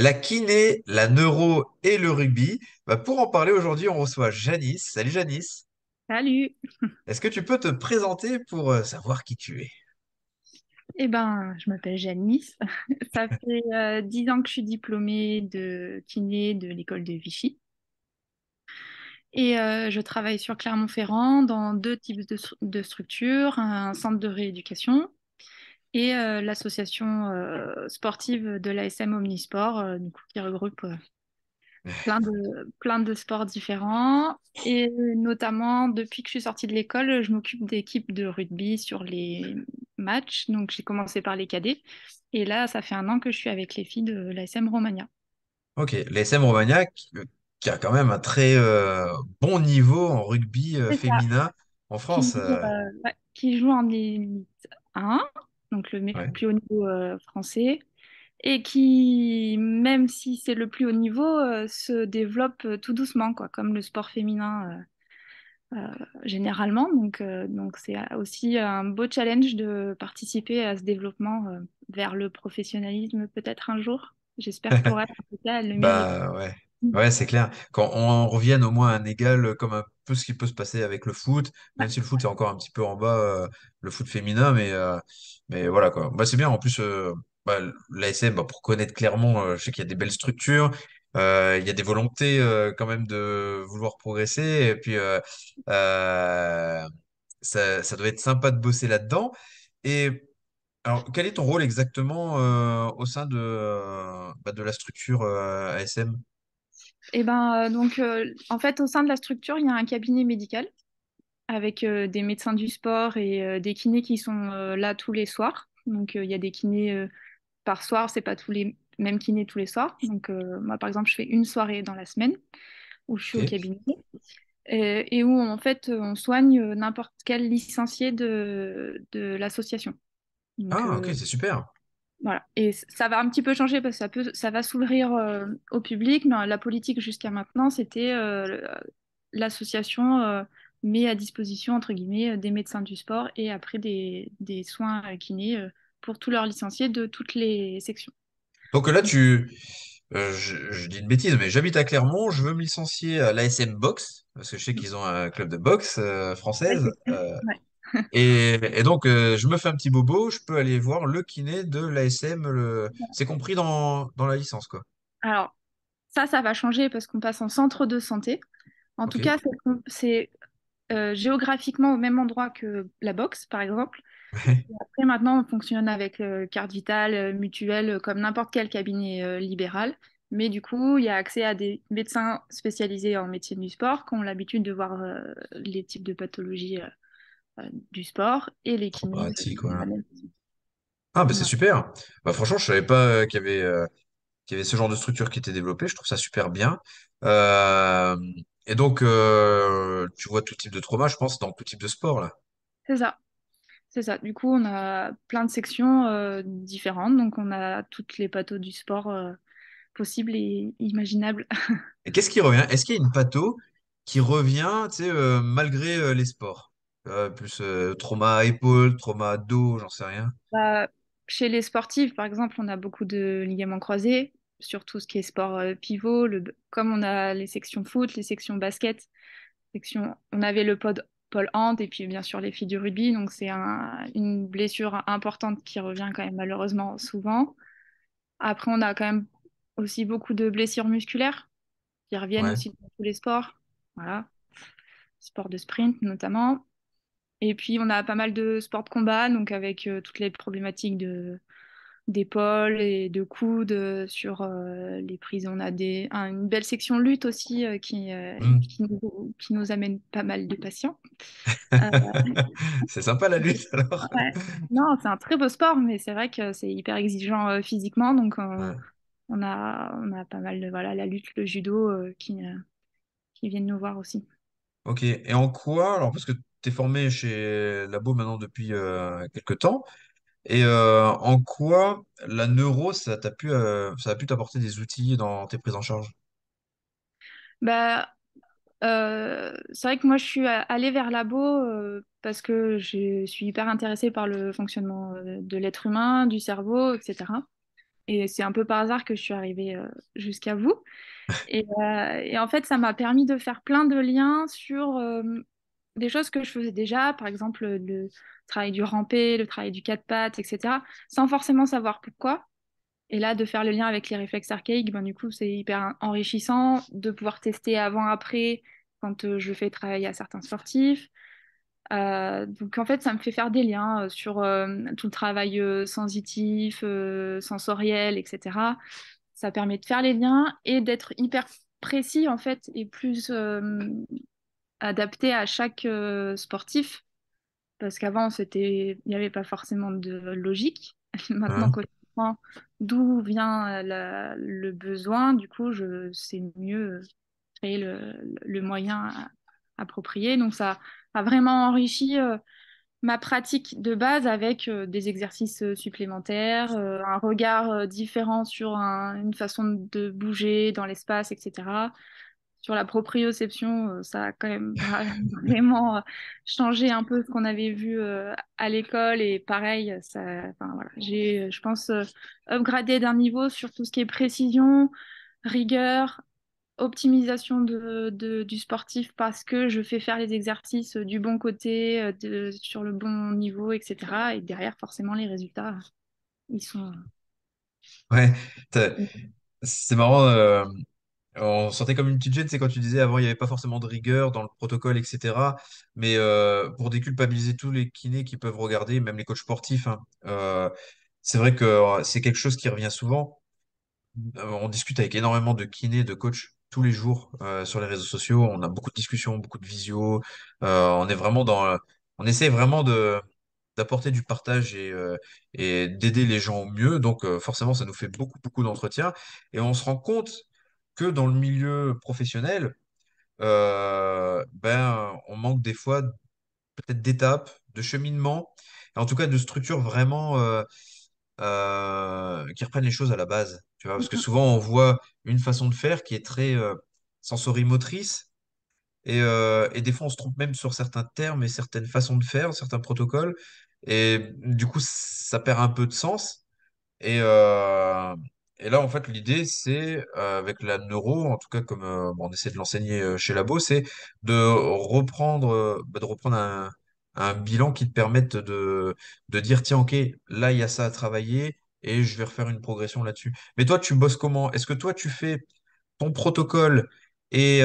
la kiné, la neuro et le rugby. Pour en parler aujourd'hui, on reçoit Janice. Salut Janice. Salut! Est-ce que tu peux te présenter pour savoir qui tu es? Eh ben, je m'appelle Janice. Ça fait 10 ans que je suis diplômée de kiné de l'école de Vichy. Et je travaille sur Clermont-Ferrand dans deux types de structures, un centre de rééducation et l'association sportive de l'ASM Omnisport, du coup, qui regroupe plein de sports différents. Et notamment, depuis que je suis sortie de l'école, je m'occupe d'équipes de rugby sur les matchs. Donc, j'ai commencé par les cadets. Et là, ça fait un an que je suis avec les filles de l'ASM Romagna. Ok, l'ASM Romagnac, qui a quand même un très bon niveau en rugby C'est ça. féminin en France. Qui joue en élite 1, donc Ouais. plus haut niveau français. Et qui, même si c'est le plus haut niveau, se développe tout doucement, quoi, comme le sport féminin. Généralement. Donc c'est aussi un beau challenge de participer à ce développement vers le professionnalisme peut-être un jour. J'espère pour elle, en tout cas, elle le mérite. Ouais, ouais, c'est clair. Quand on revienne au moins à un égal, comme un peu ce qui peut se passer avec le foot, Ouais, même si le foot est encore un petit peu en bas, le foot féminin, mais voilà quoi. C'est bien. En plus, l'ASM, pour connaître clairement, je sais qu'il y a des belles structures, il y a des volontés quand même de vouloir progresser, et puis euh, ça doit être sympa de bosser là-dedans. Et alors, quel est ton rôle exactement au sein de la structure ASM? Et ben en fait au sein de la structure il y a un cabinet médical avec des médecins du sport et des kinés qui sont là tous les soirs. Donc il y a des kinés par soir, c'est pas tous les mêmes kinés tous les soirs. Donc moi par exemple je fais une soirée dans la semaine où je suis au Ok. cabinet. Et où en fait on soigne n'importe quel licencié de l'association. Donc Ah, ok, c'est super. voilà. Et ça va un petit peu changer parce que ça va s'ouvrir au public, mais la politique jusqu'à maintenant, c'était l'association met à disposition, entre guillemets, des médecins du sport et après des soins kinés pour tous leurs licenciés de toutes les sections. Donc là, je dis une bêtise, mais j'habite à Clermont, je veux me licencier à l'ASM Boxe, parce que je sais qu'ils ont un club de boxe Ouais, française. c'est ça. Ouais. Et donc, je me fais un petit bobo, je peux aller voir le kiné de l'ASM. C'est compris dans la licence, quoi. Alors, ça va changer parce qu'on passe en centre de santé. En Ok. tout cas, c'est géographiquement au même endroit que la boxe, par exemple. Après, maintenant, on fonctionne avec carte vitale, mutuelle, comme n'importe quel cabinet libéral. Mais du coup, il y a accès à des médecins spécialisés en médecine du sport qui ont l'habitude de voir les types de pathologies du sport et les Trop kinés pratique, de la voilà. même façon. Ah, c'est Voilà. super. Franchement, je savais pas qu'il y avait ce genre de structure qui était développée. Je trouve ça super bien. Euh, et donc, tu vois tout type de trauma, je pense, dans tout type de sport, là. C'est ça, c'est ça. Du coup, on a plein de sections différentes. Donc, on a toutes les pathos du sport possibles et imaginables. Et qu'est-ce qui revient? Est-ce qu'il y a une patho qui revient, tu sais, malgré les sports? Plus trauma épaule, trauma dos, j'en sais rien. Bah, chez les sportifs, par exemple, on a beaucoup de ligaments croisés, sur tout ce qui est sport pivot. Comme on a les sections foot, les sections basket, on avait le pôle hand et puis bien sûr les filles du rugby. Donc c'est une blessure importante qui revient quand même malheureusement souvent. Après, on a quand même aussi beaucoup de blessures musculaires qui reviennent Ouais. aussi dans tous les sports. Voilà, sport de sprint notamment. Et puis on a pas mal de sports de combat, donc avec toutes les problématiques d'épaule et de coude sur les prises. On a une belle section lutte aussi Hmm. qui nous amène pas mal de patients. Euh, C'est sympa la lutte, alors. ouais. Non, c'est un très beau sport, mais c'est vrai que c'est hyper exigeant physiquement. Donc Ouais. on a pas mal de voilà, la lutte, le judo qui viennent nous voir aussi. Ok. Et en quoi, alors, parce que tu es formé chez Labo maintenant depuis quelques temps, et en quoi la neuro, ça a pu t'apporter des outils dans tes prises en charge? Bah, c'est vrai que moi je suis allée vers Labo parce que je suis hyper intéressée par le fonctionnement de l'être humain, du cerveau, etc. Et c'est un peu par hasard que je suis arrivée jusqu'à vous. Et en fait, ça m'a permis de faire plein de liens sur des choses que je faisais déjà, par exemple le travail du rampé, le travail du quatre pattes, etc., sans forcément savoir pourquoi. Et là, de faire le lien avec les réflexes archaïques, ben, du coup, c'est hyper enrichissant de pouvoir tester avant-après quand je fais travailler à certains sportifs. Donc en fait, ça me fait faire des liens sur tout le travail sensitif, sensoriel, etc. Ça permet de faire les liens et d'être hyper précis en fait et plus adapté à chaque sportif. Parce qu'avant, il n'y avait pas forcément de logique. Maintenant Hein. que je comprends d'où vient le besoin, du coup, je sais mieux créer le moyen approprié. Donc ça a vraiment enrichi ma pratique de base avec des exercices supplémentaires, un regard différent sur une façon de bouger dans l'espace, etc. Sur la proprioception, ça a quand même vraiment changé un peu ce qu'on avait vu à l'école et pareil, ça, enfin, voilà, j'ai, je pense, upgradé d'un niveau sur tout ce qui est précision, rigueur, optimisation du sportif parce que je fais faire les exercices du bon côté, sur le bon niveau, etc. Et derrière, forcément, les résultats, ils sont... Ouais, t'as- c'est marrant. On sentait comme une petite gêne, c'est quand tu disais avant, il n'y avait pas forcément de rigueur dans le protocole, etc. Mais pour déculpabiliser tous les kinés qui peuvent regarder, même les coachs sportifs, hein, c'est vrai que c'est quelque chose qui revient souvent. On discute avec énormément de kinés, de coachs tous les jours sur les réseaux sociaux. On a beaucoup de discussions, beaucoup de visios. On est vraiment on essaie vraiment de d'apporter du partage et d'aider les gens au mieux. Donc forcément, ça nous fait beaucoup, beaucoup d'entretiens. Et on se rend compte que dans le milieu professionnel, ben, on manque des fois peut-être d'étapes, de cheminement, et en tout cas de structures vraiment qui reprennent les choses à la base. Tu vois, parce que souvent on voit une façon de faire qui est très sensorimotrice. Et des fois, on se trompe même sur certains termes et certaines façons de faire, certains protocoles. Et du coup, ça perd un peu de sens. Et, euh, et là, en fait, l'idée, c'est, avec la neuro, en tout cas comme bon, on essaie de l'enseigner chez Labo, c'est de reprendre un bilan qui te permette de dire, tiens, ok, là, il y a ça à travailler et je vais refaire une progression là-dessus. Mais toi, tu bosses comment? Est-ce que toi, tu fais ton protocole et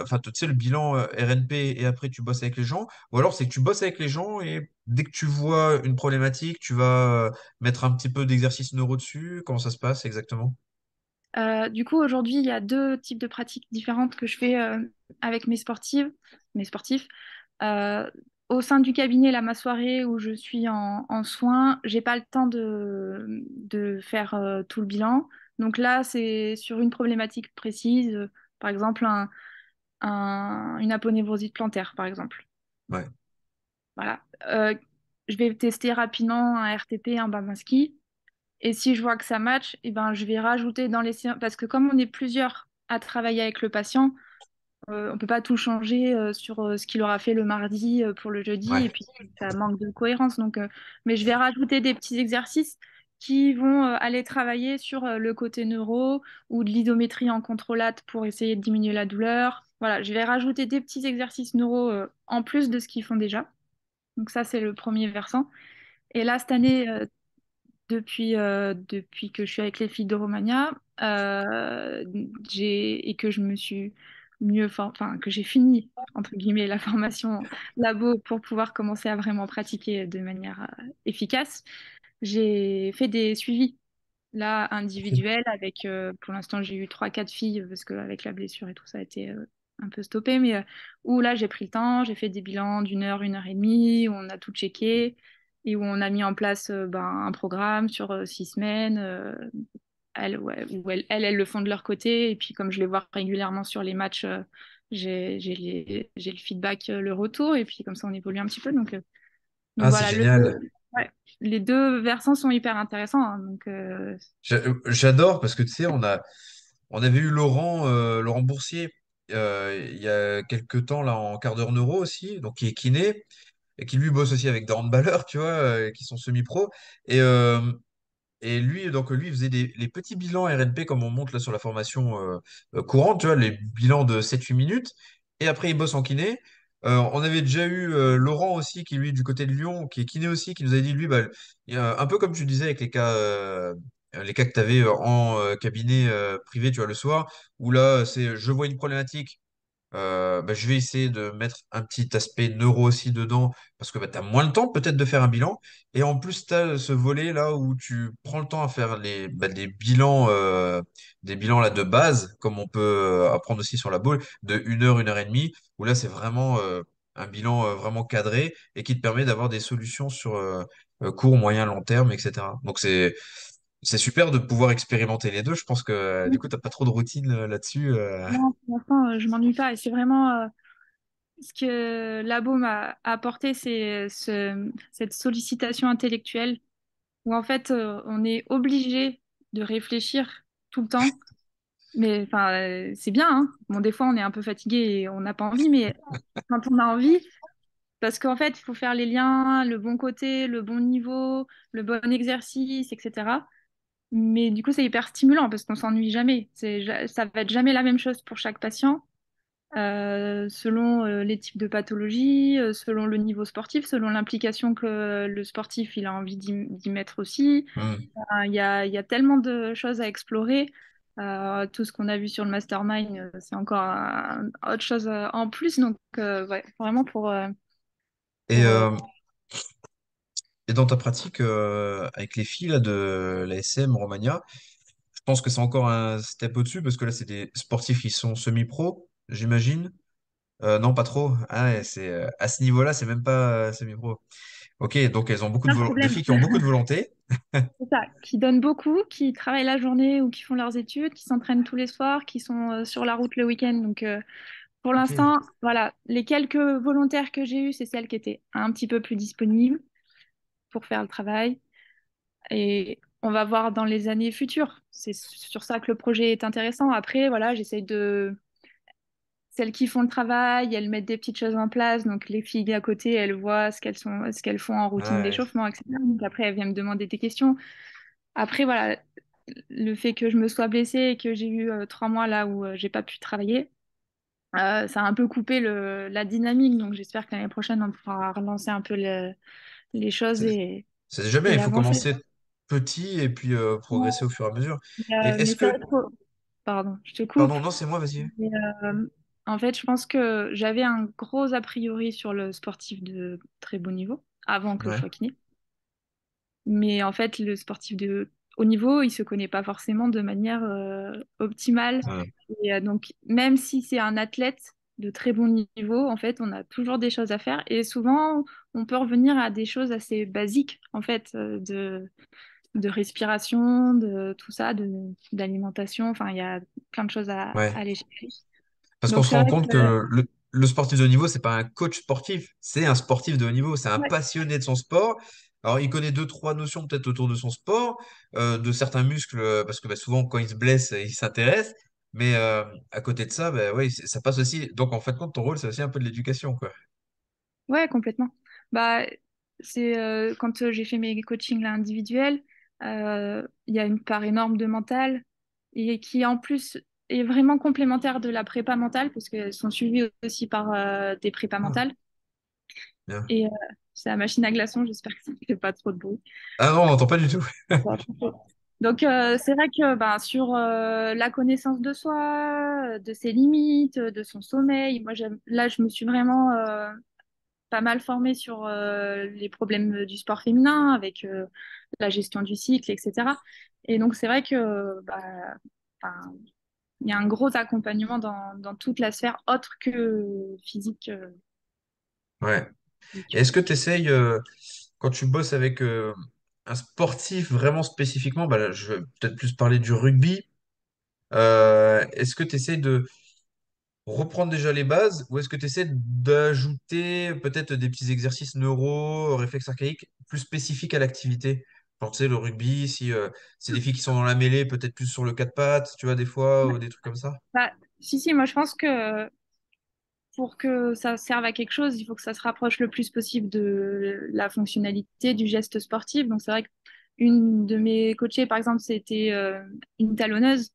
enfin tu sais le bilan RNP et après tu bosses avec les gens ou alors c'est que tu bosses avec les gens et dès que tu vois une problématique tu vas mettre un petit peu d'exercice neuro dessus, comment ça se passe exactement? Du coup, aujourd'hui, il y a deux types de pratiques différentes que je fais avec mes sportifs. Euh, Au sein du cabinet, là, ma soirée où je suis en soins, j'ai pas le temps de faire tout le bilan. Donc là, c'est sur une problématique précise, par exemple une aponevrosite plantaire, par exemple. Ouais. Voilà. Je vais tester rapidement un RTP, un Babanski. Et si je vois que ça match, eh ben, je vais rajouter dans les séances. Parce que comme on est plusieurs à travailler avec le patient, on ne peut pas tout changer sur ce qu'il aura fait le mardi pour le jeudi. Et Ouais. puis, ça manque de cohérence. Donc, mais je vais rajouter des petits exercices qui vont aller travailler sur le côté neuro ou de l'isométrie en contrôlate pour essayer de diminuer la douleur. Voilà, je vais rajouter des petits exercices neuro en plus de ce qu'ils font déjà. Donc ça, c'est le premier versant. Et là, cette année, depuis que je suis avec les filles de Romagna, et que je me suis enfin, que j'ai fini, entre guillemets, la formation labo pour pouvoir commencer à vraiment pratiquer de manière efficace, j'ai fait des suivis, là, individuels, avec, pour l'instant, j'ai eu trois, quatre filles, parce qu'avec la blessure et tout, ça a été un peu stoppé, mais où là, j'ai pris le temps, j'ai fait des bilans d'une heure et demie, où on a tout checké, et où on a mis en place ben, un programme sur 6 semaines. Elles, ouais, où elles le font de leur côté, et puis comme je les vois régulièrement sur les matchs, j'ai le feedback, le retour, et puis comme ça, on évolue un petit peu. Donc Ah, c'est voilà, génial. ouais, les deux versants sont hyper intéressants, hein, donc, J'adore parce que tu sais on avait eu Laurent Boursier il y a quelques temps là en quart d'heure neuro aussi, donc qui est kiné et qui lui bosse aussi avec des handballeurs, tu vois, qui sont semi-pro. Et et lui, donc lui, il faisait les petits bilans RNP comme on montre là sur la formation courante, tu vois, les bilans de 7-8 minutes. Et après, il bosse en kiné. On avait déjà eu Laurent aussi, qui lui, du côté de Lyon, qui est kiné aussi, qui nous avait dit, lui, bah, un peu comme tu disais avec les cas que tu avais en cabinet privé, tu vois, le soir, où là, c'est je vois une problématique. Bah, je vais essayer de mettre un petit aspect neuro aussi dedans parce que bah, tu as moins le temps peut-être de faire un bilan. Et en plus, tu as ce volet là où tu prends le temps à faire des bilans là, de base, comme on peut apprendre aussi sur la boule, de 1 heure, 1 heure et demie, où là, c'est vraiment un bilan vraiment cadré et qui te permet d'avoir des solutions sur court, moyen, long terme, etc. Donc, c'est super de pouvoir expérimenter les deux. Je pense que du coup, t'as pas trop de routine là-dessus. Non, pour l'instant, je m'ennuie pas. Et c'est vraiment ce que Labo m'a apporté, c'est cette sollicitation intellectuelle où en fait, on est obligé de réfléchir tout le temps. Mais enfin, c'est bien, hein. Bon, des fois, on est un peu fatigué et on n'a pas envie, mais quand on a envie, parce qu'en fait, il faut faire les liens, le bon côté, le bon niveau, le bon exercice, etc. Mais du coup, c'est hyper stimulant parce qu'on s'ennuie jamais. Ça va être jamais la même chose pour chaque patient, selon les types de pathologies, selon le niveau sportif, selon l'implication que le sportif il a envie d'y mettre aussi. Hmm. Il y a tellement de choses à explorer. Tout ce qu'on a vu sur le mastermind, c'est encore autre chose en plus. Donc, ouais, vraiment Et, pour et dans ta pratique avec les filles là, de la SM Romagna, je pense que c'est encore un step au-dessus parce que là, c'est des sportifs qui sont semi-pro, j'imagine. Non, pas trop. Ah, ouais, à ce niveau-là, c'est même pas semi-pro. Ok, donc elles ont un de problème. filles qui ont beaucoup de volonté. C'est ça, qui donnent beaucoup, qui travaillent la journée ou qui font leurs études, qui s'entraînent tous les soirs, qui sont sur la route le week-end. Donc, pour Ok. l'instant, voilà, les quelques volontaires que j'ai eues, c'est celles qui étaient un petit peu plus disponibles pour faire le travail. Et on va voir dans les années futures. C'est sur ça que le projet est intéressant. Après, voilà, j'essaye de... Celles qui font le travail, elles mettent des petites choses en place. Donc, les filles à côté, elles voient ce qu'elles font en routine Ouais. d'échauffement, etc. Donc, après, elles viennent me demander des questions. Après, voilà, le fait que je me sois blessée et que j'ai eu 3 mois là où j'ai pas pu travailler, ça a un peu coupé la dynamique. Donc, j'espère que l'année prochaine, on pourra relancer un peu les choses C'est c'est déjà bien. et Il faut avancer. commencer petit et puis progresser au fur et à mesure. Et Mais est-ce c'est vrai que... que... Pardon, je te coupe. Pardon, non, c'est moi, vas-y. Mais, en fait, je pense que j'avais un gros a priori sur le sportif de très beau niveau avant que je Ouais. sois kiné. Mais en fait, le sportif de haut niveau, il se connaît pas forcément de manière optimale. Ouais. Et donc, même si c'est un athlète de très bon niveau, en fait, on a toujours des choses à faire. Et souvent, on peut revenir à des choses assez basiques, en fait, de respiration, de tout ça, d'alimentation. Enfin, il y a plein de choses à Ouais. aller chercher. Parce qu'on Donc, se c'est rend vrai compte que que le sportif de haut niveau, c'est pas un coach sportif, c'est un sportif de haut niveau, c'est un ouais, passionné de son sport. Alors, il connaît deux, trois notions peut-être autour de son sport, de certains muscles, parce que bah, souvent, quand il se blesse, il s'intéresse. Mais à côté de ça, bah, ouais, ça passe aussi. Donc, en fait, compte, ton rôle, c'est aussi un peu de l'éducation, quoi. ouais, complètement. Bah, c'est quand j'ai fait mes coachings là, individuels, il y a une part énorme de mental et qui en plus est vraiment complémentaire de la prépa mentale parce qu'elles sont suivies aussi par des prépas Ah, mentales. bien. Et c'est la machine à glaçons, j'espère que ça ne fait pas trop de bruit. Ah non, on n'entend pas du tout. Donc c'est vrai que ben, sur la connaissance de soi, de ses limites, de son sommeil, moi là je me suis vraiment pas mal formée sur les problèmes du sport féminin avec la gestion du cycle, etc. Et donc, c'est vrai que bah, enfin, il y a un gros accompagnement dans toute la sphère autre que physique. Ouais. Et Physique. est-ce que tu essayes, quand tu bosses avec un sportif vraiment spécifiquement, bah, là, je vais peut-être plus parler du rugby, est-ce que tu essayes de reprendre déjà les bases ou est-ce que tu essaies d'ajouter peut-être des petits exercices neuro, réflexes archaïques plus spécifiques à l'activité? Genre, tu sais, le rugby, si c'est des filles qui sont dans la mêlée, peut-être plus sur le quatre pattes, tu vois, des fois, ou des trucs comme ça. Bah, si, si, moi je pense que pour que ça serve à quelque chose, il faut que ça se rapproche le plus possible de la fonctionnalité du geste sportif. Donc c'est vrai que une de mes coachées, par exemple, c'était une talonneuse.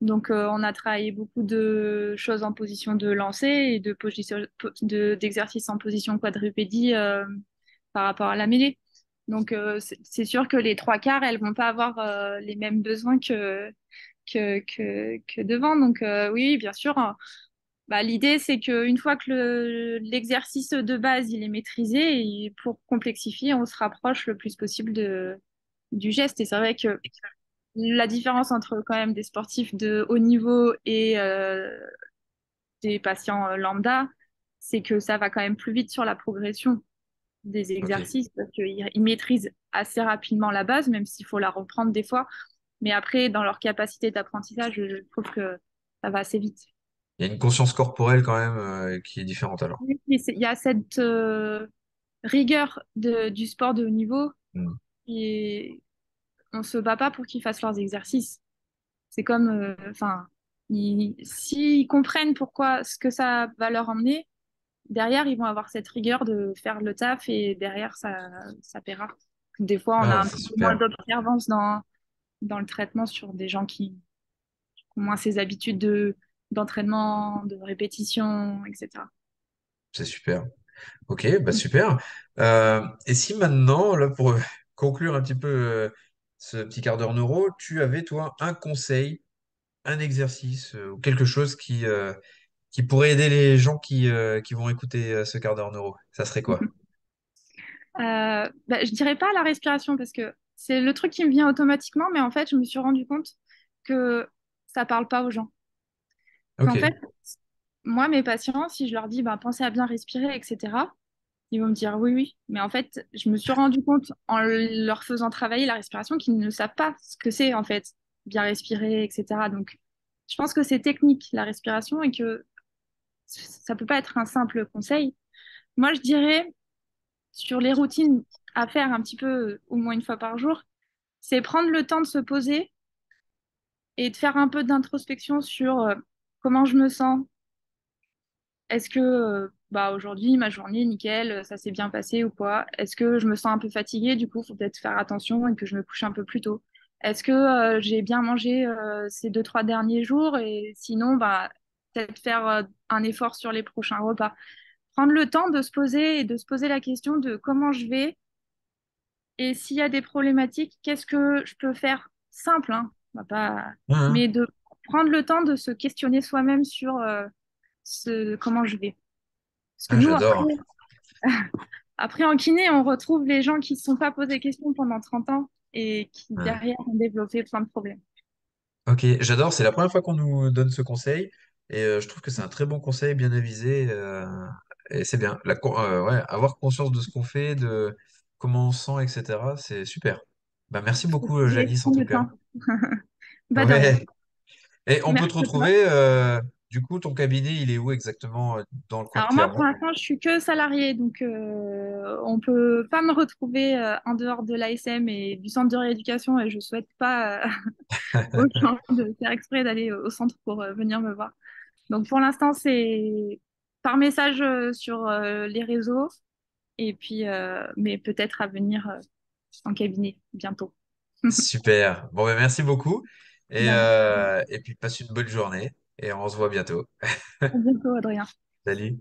Donc, on a travaillé beaucoup de choses en position de lancer et d'exercices en position quadrupédie par rapport à la mêlée. Donc, c'est sûr que les trois quarts, elles vont pas avoir les mêmes besoins que devant. Donc, oui, bien sûr. Bah, l'idée, c'est qu'une fois que l'exercice de base il est maîtrisé, et pour complexifier, on se rapproche le plus possible du geste. Et c'est vrai que la différence entre quand même des sportifs de haut niveau et des patients lambda, c'est que ça va quand même plus vite sur la progression des Ok. exercices parce qu'ils maîtrisent assez rapidement la base, même s'il faut la reprendre des fois. Mais après, dans leur capacité d'apprentissage, je trouve que ça va assez vite. Il y a une conscience corporelle quand même qui est différente alors. Oui, mais il y a cette rigueur du sport de haut niveau Hmm. et on se bat pas pour qu'ils fassent leurs exercices. C'est comme, enfin, s'ils comprennent pourquoi, ce que ça va leur emmener, derrière, ils vont avoir cette rigueur de faire le taf et derrière, ça paiera. Des fois, on a Ah, un c'est peu moins super. d'observance dans le traitement sur des gens qui ont moins ces habitudes d'entraînement, de répétition, etc. C'est super. Ok, bah super. Et si maintenant, là, pour conclure un petit peu ce petit quart d'heure neuro, tu avais, toi, un conseil, un exercice ou quelque chose qui pourrait aider les gens qui vont écouter ce quart d'heure neuro, ça serait quoi? Bah, je dirais pas la respiration parce que c'est le truc qui me vient automatiquement, mais en fait, je me suis rendu compte que ça parle pas aux gens. Ok. Qu'en fait, moi, mes patients, si je leur dis, bah, pensez à bien respirer, etc., ils vont me dire oui, oui. Mais en fait, je me suis rendu compte en leur faisant travailler la respiration qu'ils ne savent pas ce que c'est, en fait, bien respirer, etc. Donc, je pense que c'est technique, la respiration, et que ça peut pas être un simple conseil. Moi, je dirais, sur les routines à faire un petit peu, au moins une fois par jour, c'est prendre le temps de se poser et de faire un peu d'introspection sur comment je me sens. Est-ce que bah, aujourd'hui, ma journée, nickel, ça s'est bien passé ou quoi? Est-ce que je me sens un peu fatiguée? Du coup, il faut peut-être faire attention et que je me couche un peu plus tôt. Est-ce que j'ai bien mangé ces deux, trois derniers jours? Et sinon, bah, peut-être faire un effort sur les prochains repas. Prendre le temps de se poser et de se poser la question de comment je vais et s'il y a des problématiques, qu'est-ce que je peux faire simple, hein, on va pas... Hein, mais de prendre le temps de se questionner soi-même sur comment je vais. Parce que hein. Ah, nous, après, j'adore. après, en kiné, on retrouve les gens qui ne se sont pas posés questions pendant 30 ans et qui, Ouais. derrière, ont développé plein de problèmes. Ok, j'adore. C'est la première fois qu'on nous donne ce conseil et je trouve que c'est un très bon conseil, bien avisé et c'est bien. Ouais, avoir conscience de ce qu'on fait, de comment on se sent, etc. C'est super. Bah, merci beaucoup, Et Janice, en prendre tout le cas. temps. Bah, de rien. Ouais. Et on peut te Merci à toi. retrouver, du coup, ton cabinet, il est où exactement dans le coin de Alors moi, pour Clermont? l'instant, je suis que salariée, donc on peut pas me retrouver en dehors de l'ASM et du centre de rééducation, et je souhaite pas aux gens de faire exprès d'aller au centre pour venir me voir. Donc pour l'instant, c'est par message sur les réseaux, et puis mais peut-être à venir en cabinet bientôt. Super. Bon, ben, merci beaucoup Ben, et puis passe une bonne journée et on se voit bientôt. à bientôt, Adrien. Salut.